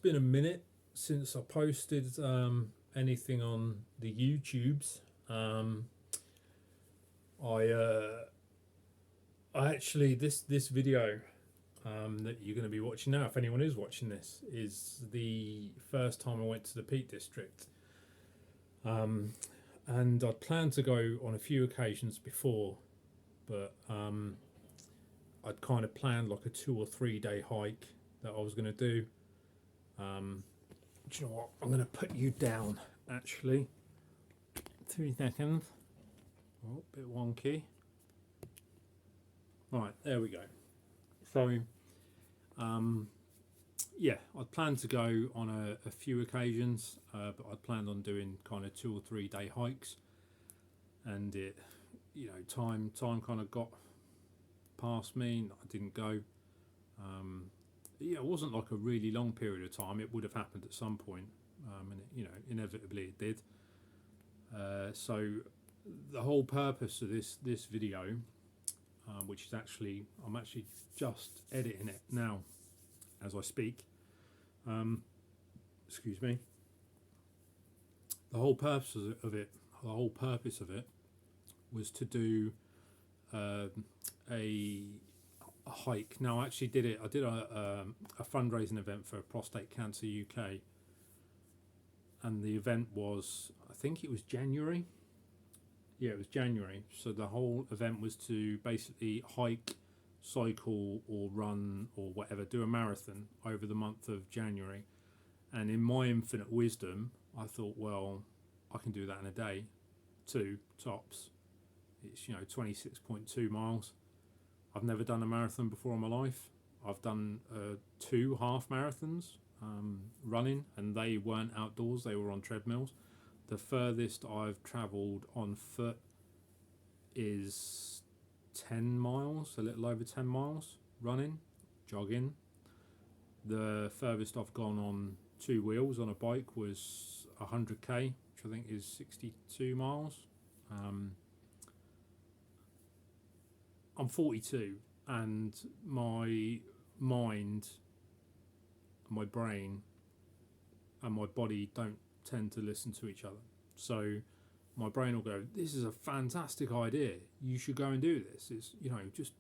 been a minute since I posted anything on the YouTubes. I actually this video that you're going to be watching now, if anyone is watching this, is the first time I went to the Peak District. And I'd planned to go on a few occasions before, but I'd kind of planned like a 2 or 3 day hike that I was going to do. Do you know what? I'm going to put you down actually. 3 seconds. Oh, a bit wonky. Right, there we go. So, yeah, I'd planned to go on a few occasions, but I'd planned on doing kind of 2 or 3 day hikes, and it, time kind of got past me. I didn't go. It wasn't like a really long period of time. It would have happened at some point, and inevitably it did. So the whole purpose of this video, which is I'm actually just editing it now as I speak. Excuse me. The whole purpose of it was to do a hike. Now I actually did it. I did a fundraising event for Prostate Cancer UK, and the event was, I think it was January. Yeah, it was January. So the whole event was to basically hike, cycle, or run, or whatever, do a marathon over the month of January. And in my infinite wisdom, I thought, well, I can do that in a day, 2 tops. It's 26.2 miles. I've never done a marathon before in my life. I've done 2 half marathons running, and they weren't outdoors, they were on treadmills. The furthest I've travelled on foot is 10 miles, a little over 10 miles, running, jogging. The furthest I've gone on 2 wheels on a bike was 100k, which I think is 62 miles. I'm 42, and my mind, my brain, and my body don't tend to listen to each other. So my brain will go, "This is a fantastic idea. You should go and do this. It's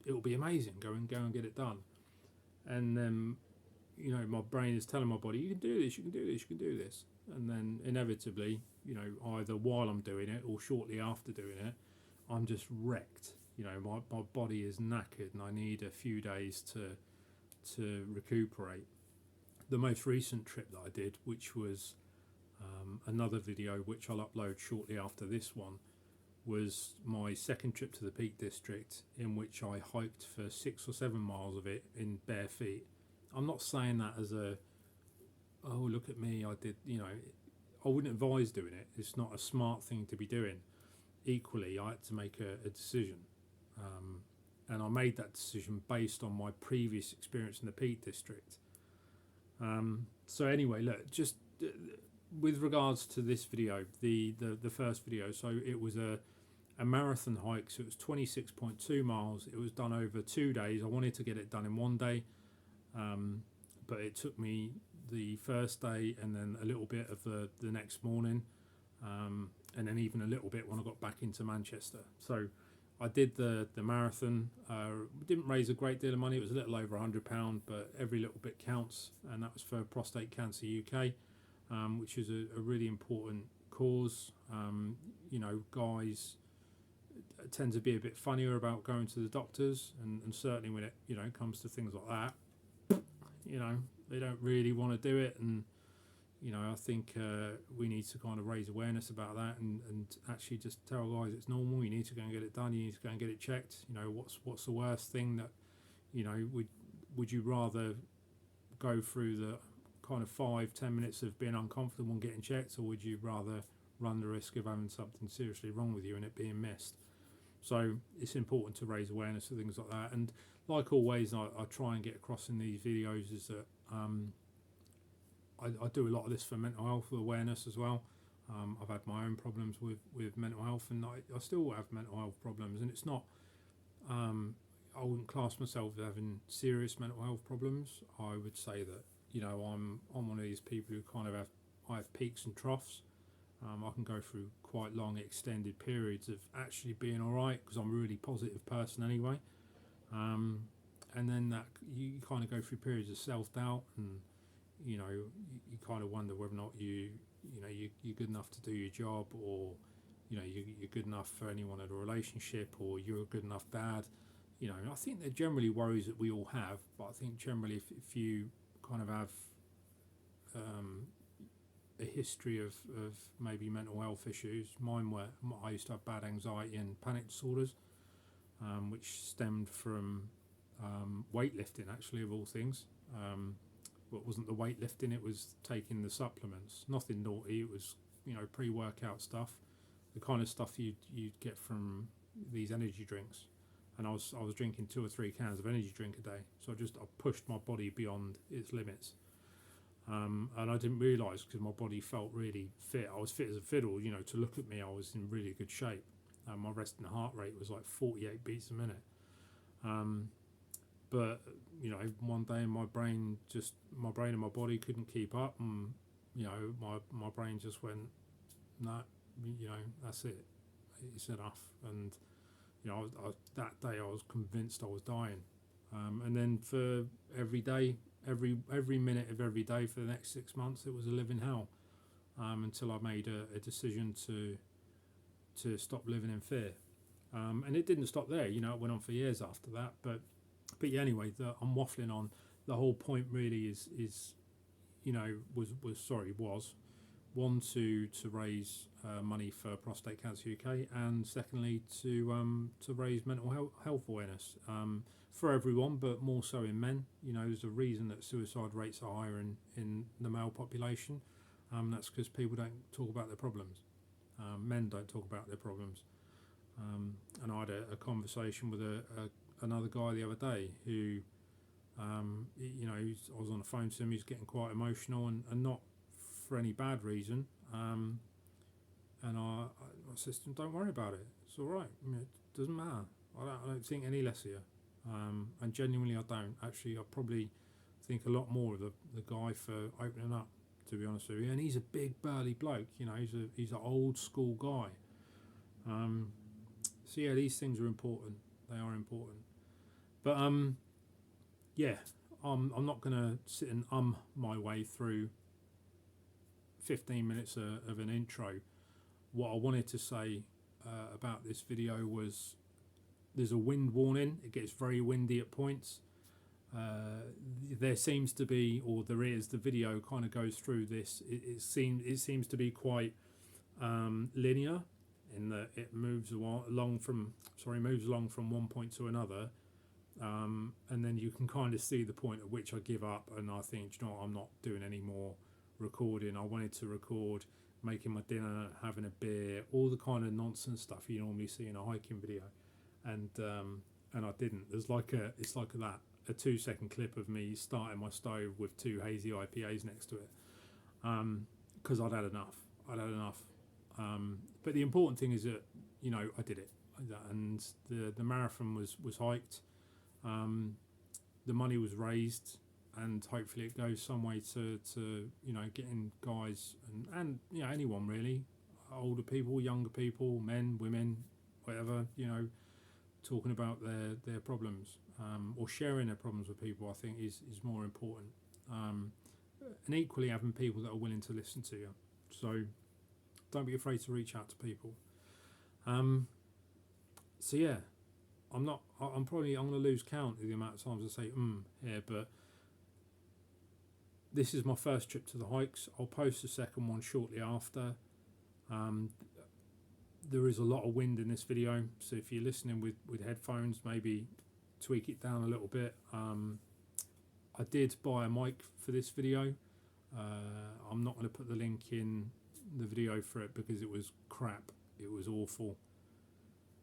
it'll be amazing. Go and get it done." And then my brain is telling my body, "You can do this. You can do this. You can do this." And then inevitably, either while I'm doing it or shortly after doing it, I'm just wrecked. My body is knackered, and I need a few days to recuperate. The most recent trip that I did, which was another video which I'll upload shortly after this one, was my second trip to the Peak District, in which I hiked for 6 or 7 miles of it in bare feet. I'm not saying that as oh, look at me, I did, I wouldn't advise doing it. It's not a smart thing to be doing. Equally, I had to make a decision. And I made that decision based on my previous experience in the Peak District. So anyway, look, just with regards to this video, the first video, so it was a marathon hike, so it was 26.2 miles. It was done over 2 days. I wanted to get it done in 1 day, but it took me the first day and then a little bit of the next morning, and then even a little bit when I got back into Manchester. So I did the marathon. Didn't raise a great deal of money. It was a little over £100, but every little bit counts, and that was for Prostate Cancer UK, which is a really important cause. Guys tend to be a bit funnier about going to the doctors, and certainly when it comes to things like that, they don't really want to do it. And I think we need to kind of raise awareness about that, and actually just tell guys it's normal. You need to go and get it done. You need to go and get it checked. What's the worst thing that would you rather go through the kind of 5-10 minutes of being uncomfortable and getting checked, or would you rather run the risk of having something seriously wrong with you and it being missed? So it's important to raise awareness of things like that. And like always, I try and get across in these videos is that I do a lot of this for mental health awareness as well. I've had my own problems with mental health, and I still have mental health problems, and it's not, I wouldn't class myself as having serious mental health problems. I would say that I'm one of these people who kind of I have peaks and troughs. I can go through quite long extended periods of actually being all right because I'm a really positive person anyway. And then that you kind of go through periods of self-doubt, and you kind of wonder whether or not you're good enough to do your job, or you're good enough for anyone in a relationship, or you're a good enough dad. I think they're generally worries that we all have, but I think generally if you kind of have a history of maybe mental health issues. Mine were, I used to have bad anxiety and panic disorders, which stemmed from weightlifting, actually, of all things. Well, it wasn't the weightlifting, it was taking the supplements. Nothing naughty, it was pre-workout stuff, the kind of stuff you'd get from these energy drinks. And I was drinking 2 or 3 cans of energy drink a day, so I pushed my body beyond its limits. And I didn't realise, because my body felt really fit. I was fit as a fiddle, to look at me I was in really good shape. My resting heart rate was like 48 beats a minute. But one day my brain and my body couldn't keep up, and my brain just went, no, that's it, it's enough. And that day I was convinced I was dying. And then for every day, every minute of every day for the next 6 months, it was a living hell, until I made a decision to stop living in fear. And it didn't stop there. It went on for years after that. But yeah, anyway, I'm waffling on. The whole point really is was one, to raise money for Prostate Cancer UK, and secondly to raise mental health awareness for everyone, but more so in men. There's a reason that suicide rates are higher in the male population. That's because people don't talk about their problems. Men don't talk about their problems. And I had a conversation with another guy the other day who, I was on the phone to him. He's getting quite emotional, and not for any bad reason. And I said to him, don't worry about it. It's all right. It doesn't matter. I don't think any less of you. And genuinely, I don't. Actually, I probably think a lot more of the guy for opening up, to be honest with you. And he's a big burly bloke. He's an old school guy. So yeah, these things are important. They are important. But yeah, I'm not going to sit and my way through 15 minutes of an intro. What I wanted to say about this video was, there's a wind warning. It gets very windy at points. There seems to be, or there is, the video kind of goes through this. It seems to be quite linear, in that it moves along from one point to another, and then you can kind of see the point at which I give up, and I think, I'm not doing any more recording. I wanted to record making my dinner, having a beer, all the kind of nonsense stuff you normally see in a hiking video, and I didn't. It's like a 2-second clip of me starting my stove with 2 hazy IPAs next to it, because I'd had enough. But the important thing is that I did it, and the marathon was hiked. The money was raised, and hopefully it goes some way to getting guys and anyone really, older people, younger people, men, women, whatever, talking about their problems, or sharing their problems with people, I think is more important, and equally having people that are willing to listen to you. So don't be afraid to reach out to people. So yeah, I'm going to lose count of the amount of times I say here, but this is my first trip to the hikes. I'll post the second one shortly after. There is a lot of wind in this video, so if you're listening with headphones, maybe tweak it down a little bit. I did buy a mic for this video. I'm not going to put the link in the video for it because it was crap. It was awful.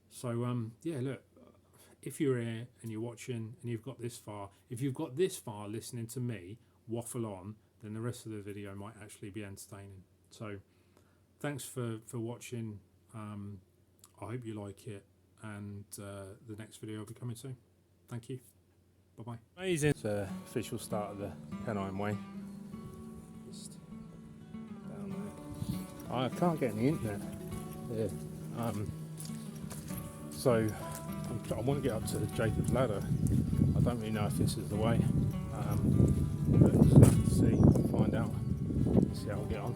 So yeah, look, if you're here and you're watching and you've got this far, listening to me waffle on, then the rest of the video might actually be entertaining. So thanks for watching. I hope you like it, and the next video will be coming soon. Thank you. Bye bye. Amazing. It's the official start of the Pennine Way. Just down there. I can't get any internet here. So I want to get up to the Jacob's Ladder. I don't really know if this is the way. But just have to see, find out, see how we get on.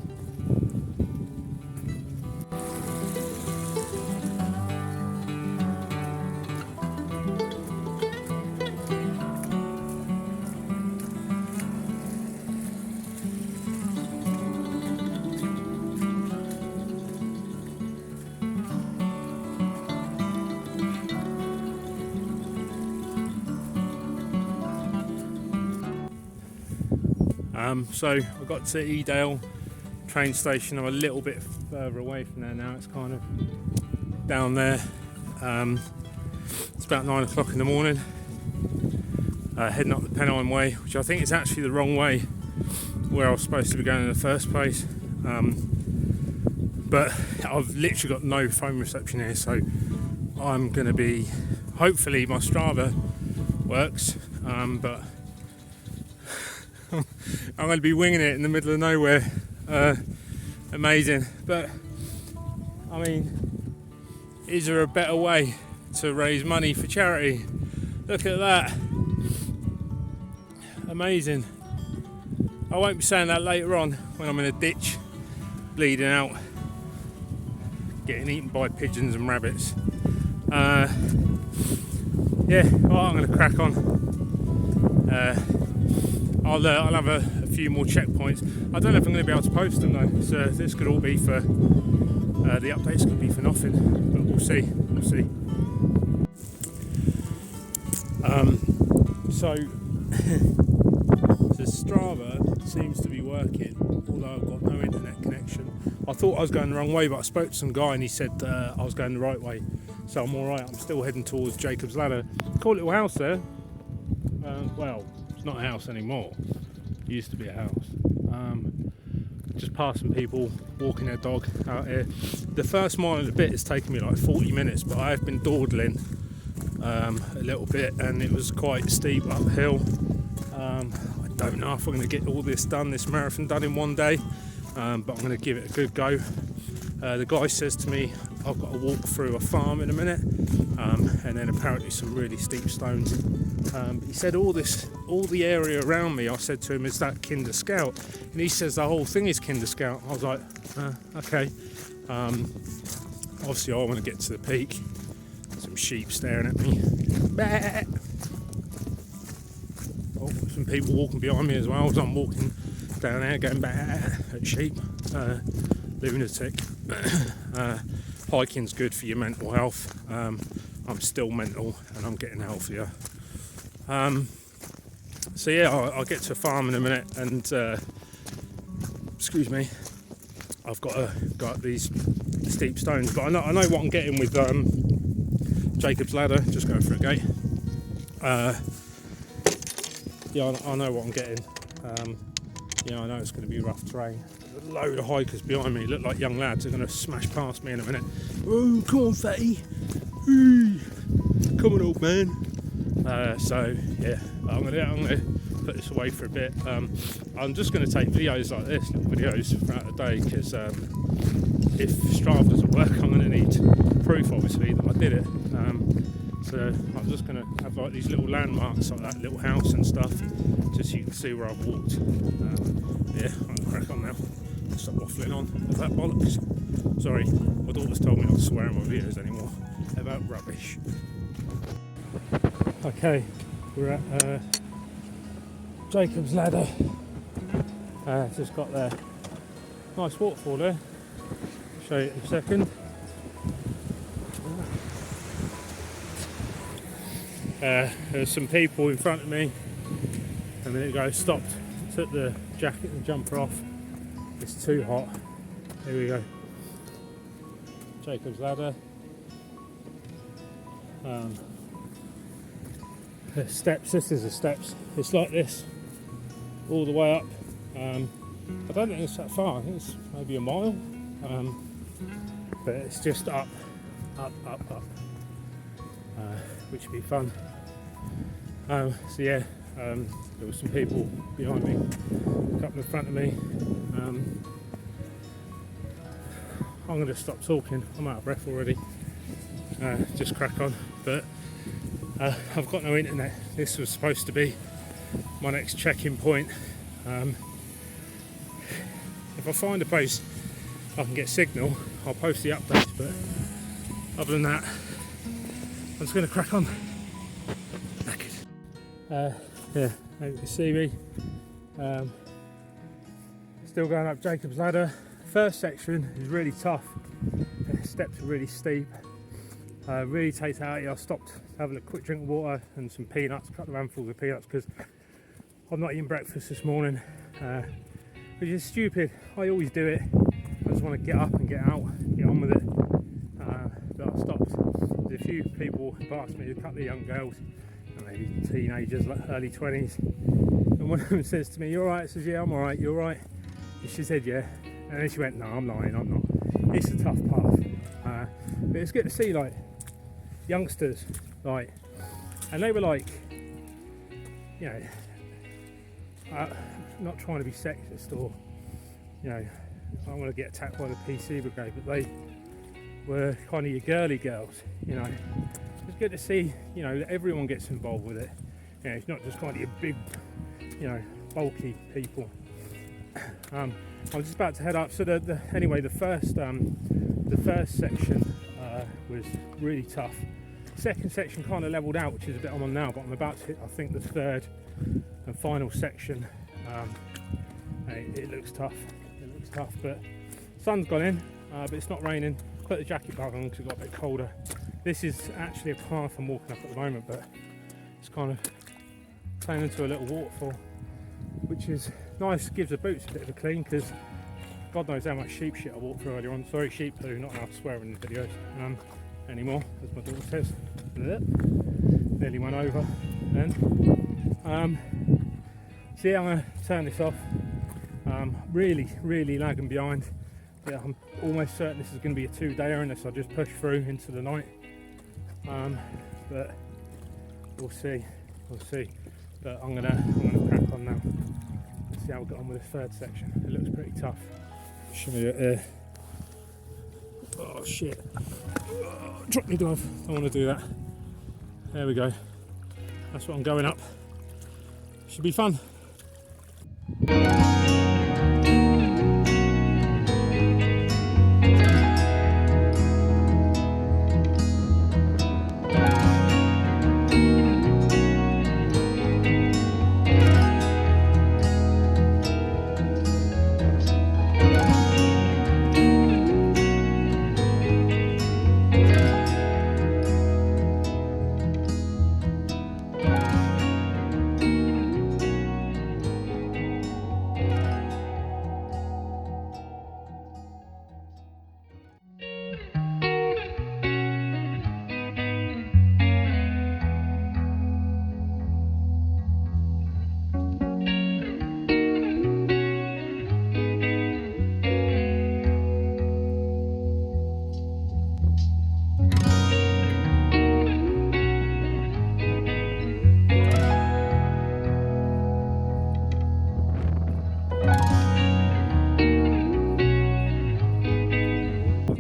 So I got to Edale train station. I'm a little bit further away from there now. It's kind of down there. It's about 9 o'clock in the morning. Heading up the Pennine Way, which I think is actually the wrong way where I was supposed to be going in the first place. But I've literally got no phone reception here, so I'm going to be, hopefully my Strava works, but I'm going to be winging it in the middle of nowhere. Amazing. But I mean, is there a better way to raise money for charity? Look at that. Amazing. I won't be saying that later on when I'm in a ditch bleeding out, getting eaten by pigeons and rabbits. Yeah, well, I'm going to crack on. I'll have a few more checkpoints. I don't know if I'm going to be able to post them though, so this could all be for the updates could be for nothing, but we'll see. So the Strava seems to be working, although I've got no internet connection. I thought I was going the wrong way, but I spoke to some guy and he said I was going the right way, so I'm alright. I'm still heading towards Jacob's Ladder. Cool little house there. Well, it's not a house anymore. It used to be a house. Just passing people walking their dog out here. The first mile of the bit has taken me like 40 minutes, but I have been dawdling a little bit, and it was quite steep uphill. I don't know if I'm going to get all this done, this marathon done in one day, but I'm going to give it a good go. The guy says to me I've got to walk through a farm in a minute, and then apparently some really steep stones. He said all the area around me, I said to him, is that Kinder Scout? And he says the whole thing is Kinder Scout. I was like, okay. Obviously I want to get to the peak. Some sheep staring at me. Bah! Oh, some people walking behind me as well as I'm walking down there going bah at sheep. Lunatic. Hiking's good for your mental health. I'm still mental and I'm getting healthier. So yeah, I'll get to a farm in a minute, and excuse me, I've got to go up these steep stones, but I know what I'm getting with Jacob's Ladder. Just going through a gate. Yeah, I know what I'm getting. Yeah, I know it's going to be rough terrain. There's a load of hikers behind me. Look like young lads are going to smash past me in a minute. Oh, come on, fatty. Come on, old man. So yeah, I'm gonna put this away for a bit. I'm just going to take videos like this, little videos throughout the day, because if Strava doesn't work, I'm going to need proof, obviously, that I did it. So I'm just going to have like these little landmarks, like that little house and stuff, just so you can see where I've walked. Yeah, I'm going to crack on now. Stop waffling on with that bollocks. Sorry, my daughter's told me not to swear in my videos anymore about rubbish. Okay, we're at Jacob's Ladder. Just got there. Nice waterfall there. I'll show you in a second. There's some people in front of me a minute ago. Stopped, took the jacket and jumper off. It's too hot. Here we go. Jacob's Ladder. The steps. This is the steps. It's like this all the way up. I don't think it's that far. I think it's maybe a mile. But it's just up, which would be fun. So yeah, there were some people behind me, a couple in front of me. I'm going to stop talking, I'm out of breath already, just crack on. But I've got no internet. This was supposed to be my next check-in point. If I find a place I can get signal, I'll post the updates, but other than that, I'm just going to crack on. Yeah, you can see me. Still going up Jacob's Ladder. First section is really tough. The steps are really steep. Really takes it out of you. I stopped to have a quick drink of water and some peanuts, a couple of handfuls of peanuts, because I've not eaten breakfast this morning, which is stupid. I always do it. I just want to get up and get out, get on with it. But I stopped. There's a few people past me, a couple of young girls, maybe teenagers, like early 20s, and one of them says to me, "You alright?" I says, "Yeah, I'm alright, you alright?" And she said, "Yeah," and then she went, "No, I'm lying, I'm not." It's a tough path, but it's good to see like youngsters, like, and they were like, you know, not trying to be sexist or, you know, I don't want to get attacked by the PC brigade, but they were kind of your girly girls, you know. It's good to see, you know, that everyone gets involved with it. You know, it's not just kind of your big, you know, bulky people. I'm just about to head up. So anyway, the first section was really tough. Second section kind of leveled out, which is a bit I'm on now, but I'm about to hit, I think, the third and final section. It looks tough. It looks tough, but sun's gone in, but it's not raining. Put the jacket back on because it got a bit colder. This is actually a path I'm walking up at the moment, but it's kind of turning into a little waterfall, which is nice. Gives the boots a bit of a clean, because God knows how much sheep shit I walked through earlier on. Sorry, sheep poo, not allowed to swear in the videos anymore, as my daughter says. Nearly went over then. So yeah, I'm going to turn this off. Really lagging behind. Yeah, I'm almost certain this is going to be a 2-dayer unless I just push through into the night. But we'll see. But I'm gonna crack on now. Let's see how we got on with this third section. It looks pretty tough. Show me it here. Oh shit! Oh, drop me glove. I want to do that. There we go. That's what I'm going up. Should be fun.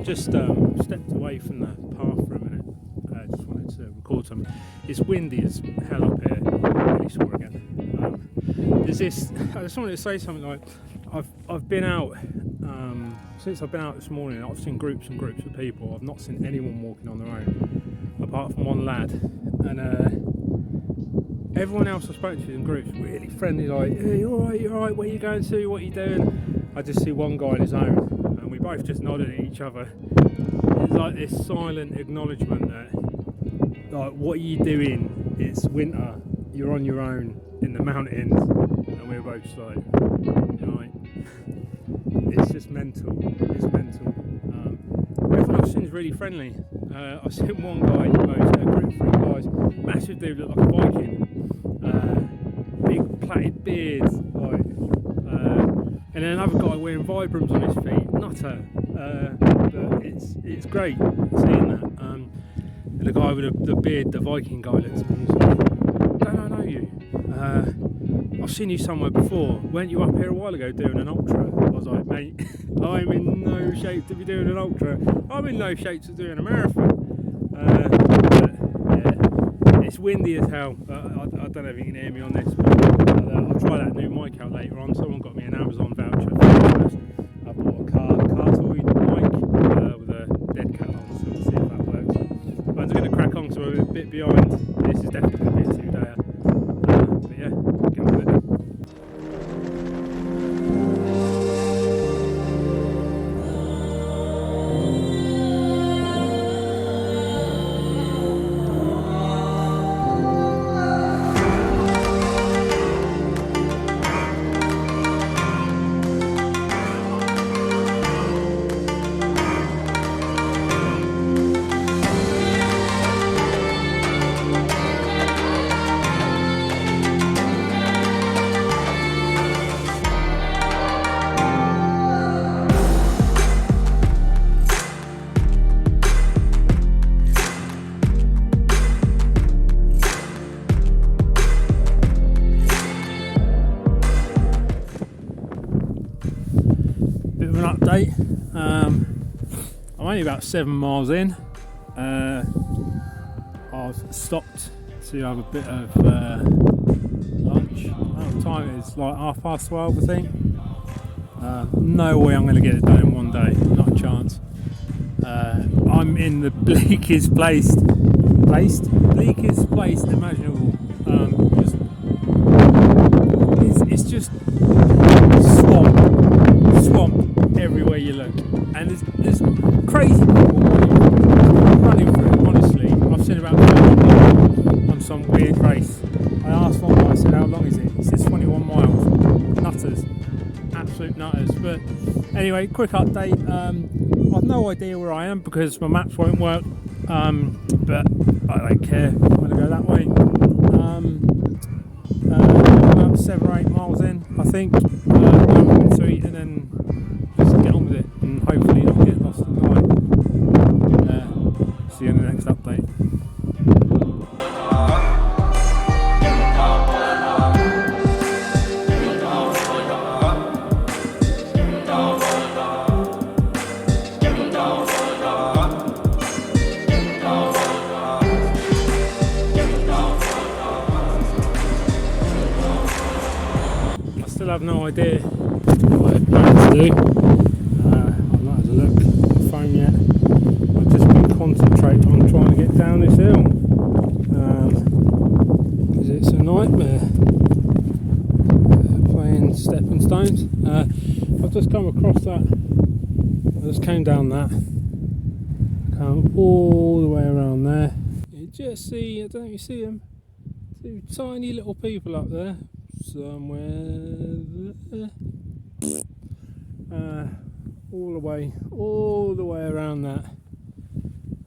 Just stepped away from the path for a minute. Just wanted to record something. It's windy as hell up here. Really sore again. There's this. I just wanted to say something like I've been out since I've been out this morning. I've seen groups and groups of people. I've not seen anyone walking on their own, apart from one lad. And everyone else I spoke to in groups really friendly. Like, hey, you all right? Where you going to? What are you doing? I just see one guy on his own. We both just nodded at each other. It's like this silent acknowledgement that, like, what are you doing? It's winter, you're on your own in the mountains, and we're both just like, right. It's just mental. It's mental. Everyone I've seen is really friendly. I've seen one guy, a group of 3 guys, massive dude, looked like a Viking, big plaited beard, like. And then another guy wearing Vibrams on his feet, nutter. But it's great seeing that. And the guy with the beard, the Viking guy, looks at me and he's like, no, I've seen you somewhere before. Weren't you up here a while ago doing an ultra? I was like, mate, I'm in no shape to be doing an ultra. I'm in no shape to do a marathon. But yeah, it's windy as hell. I don't know if you can hear me on this, but I'll try that new mic out later on. Someone got me an Amazon voucher for this. I bought a Cartoid mic with a dead cat on, so we'll see if that works. But I'm going to crack on, so I'm a bit behind. This is definitely going to be a 2-dayer. But yeah, get on with it. Bit of an update. I'm only about 7 miles in. I've stopped to have a bit of lunch. I don't know what time it is, like 12:30 I think. No way I'm going to get it done in one day, not a chance. I'm in the bleakest place imaginable. It's just swamp everywhere you look, and there's crazy people running through it. Honestly, I've seen about 30 people on some weird race. I asked one guy, I said, how long is it? He says 21 miles. Nutters, absolute nutters. But anyway, quick update. I've no idea where I am because my maps won't work, but I don't care. I'm going to go that way. About 7 or 8 miles in, I think. To eat and then just get on with it and hopefully not get lost in the night. See you in the next update. I still have no idea what I plan to do. I've not had a look at the phone yet. I've just been concentrating on trying to get down this hill because it's a nightmare playing stepping stones. I've just come across that. I just came down that, come all the way around there. You just see, I don't know if you see them, 2 tiny little people up there. Somewhere there. All the way around that.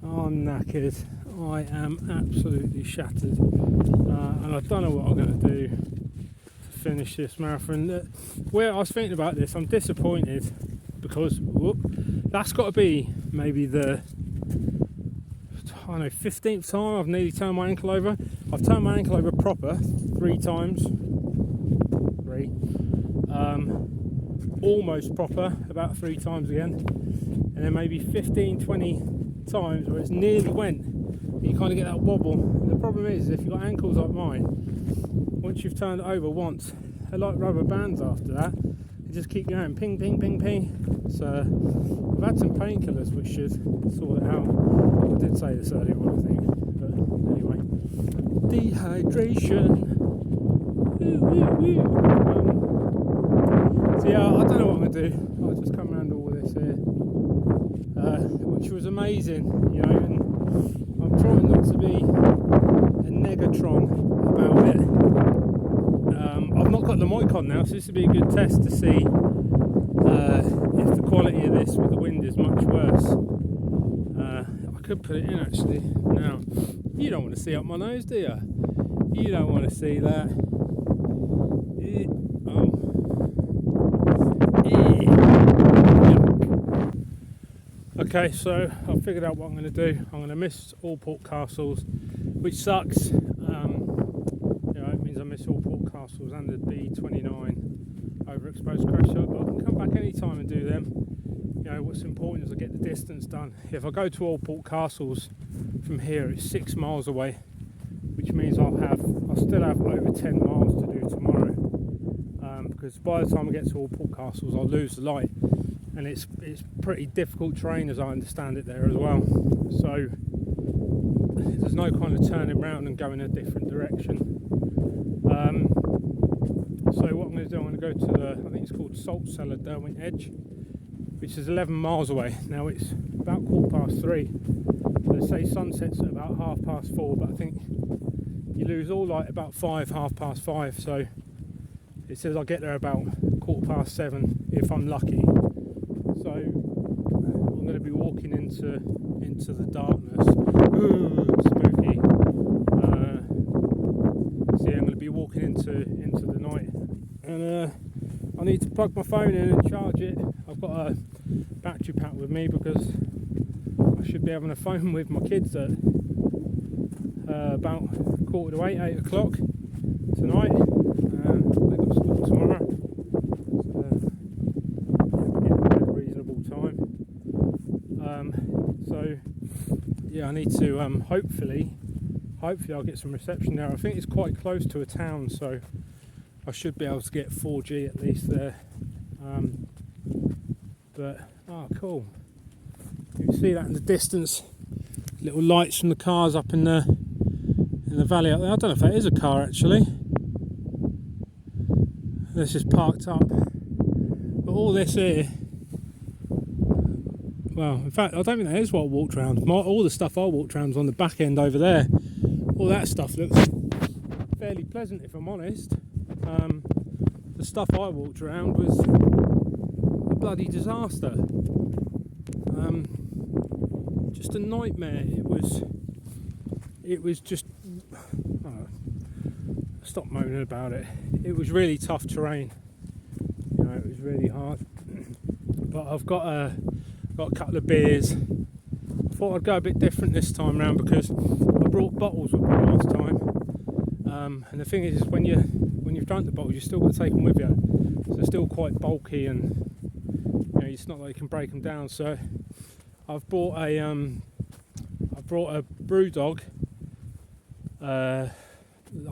I'm knackered. I am absolutely shattered, and I don't know what I'm going to do to finish this marathon. Where I was thinking about this, I'm disappointed because that's got to be maybe the 15th time I've nearly turned my ankle over. I've turned my ankle over proper 3 times. Almost proper about 3 times again, and then maybe 15-20 times where it's nearly went. You kind of get that wobble, and the problem is if you've got ankles like mine, once you've turned it over once, they're like rubber bands after that. They just keep going ping ping ping ping. So I've had some painkillers which should sort it out. I did say this earlier on, I think, but anyway, dehydration. So yeah, I don't know what I'm going to do. I'll just come around all this here, which was amazing, you know, and I'm trying not to be a negatron about it. I've not got the mic on now, so this would be a good test to see if the quality of this with the wind is much worse. I could put it in actually now. You don't want to see up my nose, do you? You don't want to see that. Okay, so I've figured out what I'm going to do. I'm going to miss all port castles, which sucks. You know, it means I miss all port Castles and the B29 overexposed crash site, but I can come back any time and do them. You know, what's important is I get the distance done. If I go to Old Castles from here, it's 6 miles away, which means I'll still have over 10 miles to do tomorrow. Because by the time I get to Old Castles, I'll lose the light, and it's pretty difficult terrain as I understand it there as well. So there's no kind of turning around and going a different direction. So what I'm going to do, I'm going to go to the, I think it's called Salt Cellar Derwent Edge, which is 11 miles away. Now it's about 3:15. They say sunset's at about 4:30, but I think you lose all light about 5:30. So it says I'll get there about 7:15 if I'm lucky. So I'm going to be walking into the darkness. Ooh, spooky. So yeah, I'm going to be walking into the night, and I need to plug my phone in and charge it. I've got a battery pack with me because I should be having a phone with my kids at about 7:45, 8 o'clock tonight. They've got school tomorrow, so we're getting a reasonable time. So yeah, I need to hopefully I'll get some reception there. I think it's quite close to a town, so I should be able to get 4G at least there. But cool. You can see that in the distance. Little lights from the cars up in the valley up there. I don't know if that is a car actually. This is parked up. But all this here, well, in fact, I don't think that is what I walked around. All the stuff I walked around was on the back end over there. All that stuff looks fairly pleasant, if I'm honest. The stuff I walked around was a bloody disaster. Just a nightmare. It was just. Stop moaning about it. It was really tough terrain. You know, it was really hard. But I've got a couple of beers. I thought I'd go a bit different this time round because I brought bottles with me last time. And the thing is, when you've drunk the bottles, you still got to take them with you. So they're still quite bulky, and you know, it's not like you can break them down. So I've brought a brew dog. I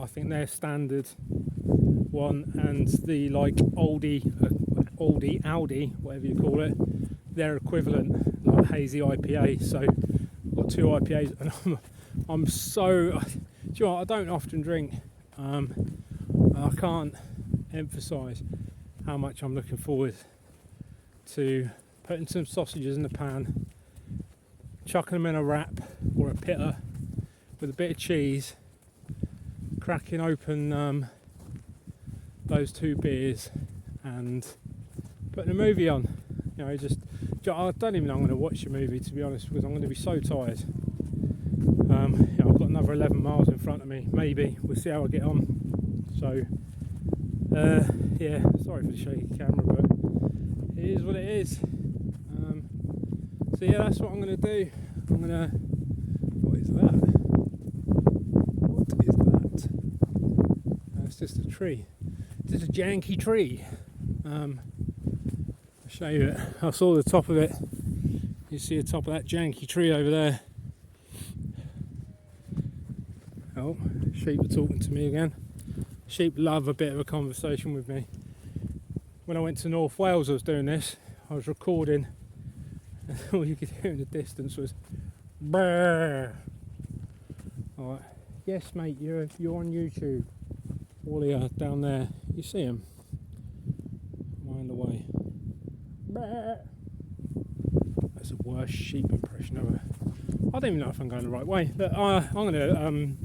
think they're standard one, and the like Aldi, Audi, whatever you call it, their equivalent, like hazy IPA. So I've got 2 IPAs, and I'm so. Do you know what? I don't often drink. I can't emphasise how much I'm looking forward to putting some sausages in the pan, chucking them in a wrap or a pitta with a bit of cheese, cracking open those 2 beers and putting a movie on. You know, just I don't even know I'm going to watch a movie, to be honest, because I'm going to be so tired. You know, I've got another 11 miles in front of me, maybe. We'll see how I get on. So yeah, sorry for the shaky camera, but it is what it is. So yeah, that's what I'm going to do. What is that? What is that? It's just a tree. It's just a janky tree. I'll show you it. I saw the top of it. You see the top of that janky tree over there. Oh, sheep are talking to me again. Sheep love a bit of a conversation with me. When I went to North Wales, I was doing this. I was recording, and all you could hear in the distance was brrr. Alright, yes mate, you're on YouTube. All down there, you see him? Am I in the way? Brrr. That's the worst sheep impression ever. I don't even know if I'm going the right way, but I'm going to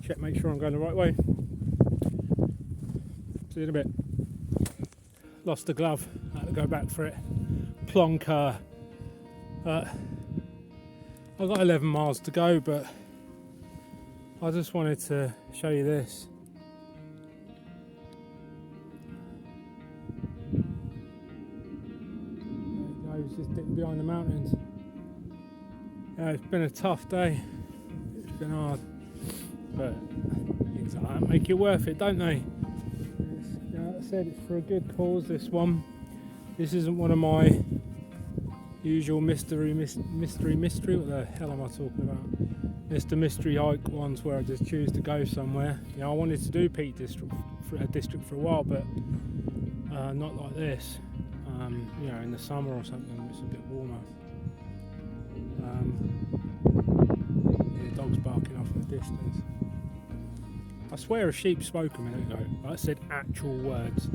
check, make sure I'm going the right way. See you in a bit. Lost the glove, had to go back for it. Plonker. I've got 11 miles to go, but I just wanted to show you this. There it goes, just dipping behind the mountains. Yeah, it's been a tough day. It's been hard, but things like that make it worth it, don't they? said, it's for a good cause, this one. This isn't one of my usual mystery, what the hell am I talking about? Mr. Mystery hike ones where I just choose to go somewhere. You know, I wanted to do Peak District for a while, but not like this. You know, in the summer or something, when it's a bit warmer. Yeah, the dog's barking off in the distance. I swear a sheep spoke a minute ago. I said actual words.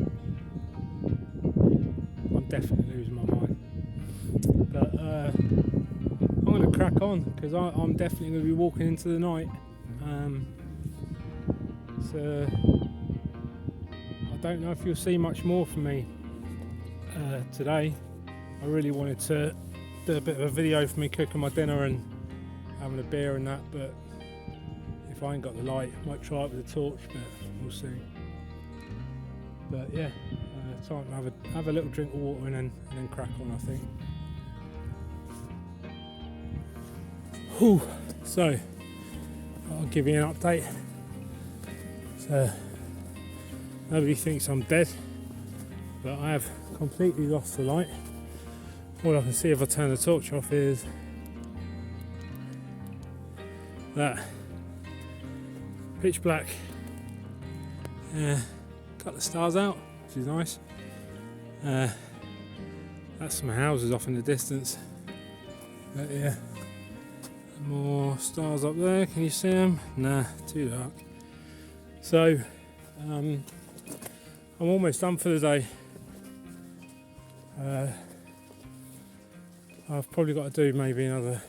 I'm definitely losing my mind. But I'm going to crack on, because I'm definitely going to be walking into the night. So I don't know if you'll see much more from me today. I really wanted to do a bit of a video for me cooking my dinner and having a beer and that, but if I ain't got the light, I might try it with a torch, but we'll see. But yeah, time to have a little drink of water and then crack on, I think. Whew. So I'll give you an update. So nobody thinks I'm dead, but I have completely lost the light. All I can see if I turn the torch off is that pitch black. Cut the stars out, which is nice. That's some houses off in the distance. But yeah, more stars up there. Can you see them? Nah, too dark. So I'm almost done for the day. I've probably got to do maybe another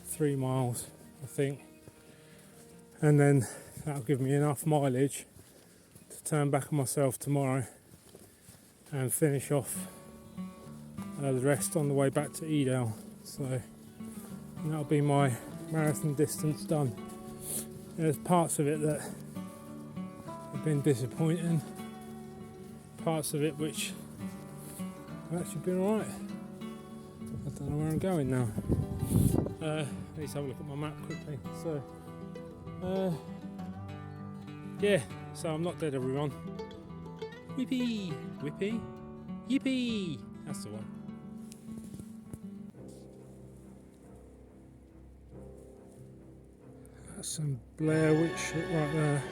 3 miles, I think, and then that'll give me enough mileage to turn back on myself tomorrow and finish off the rest on the way back to Edale. So that'll be my marathon distance done. There's parts of it that have been disappointing, parts of it which have actually been alright. I don't know where I'm going now. Let's have a look at my map quickly. So, yeah, so I'm not dead, everyone. Whippy, whippy, yippee! That's the one. That's some Blair Witch shit right there.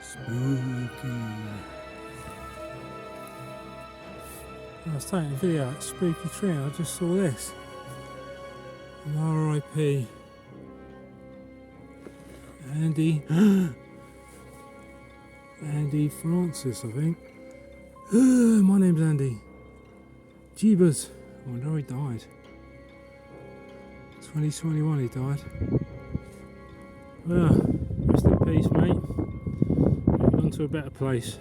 Spooky. I was taking a video at Spooky Tree and I just saw this. R.I.P. Andy Francis, I think. My name's Andy. Jeebus. I wonder how he died. 2021 he died. Well, rest in peace, mate. On to a better place.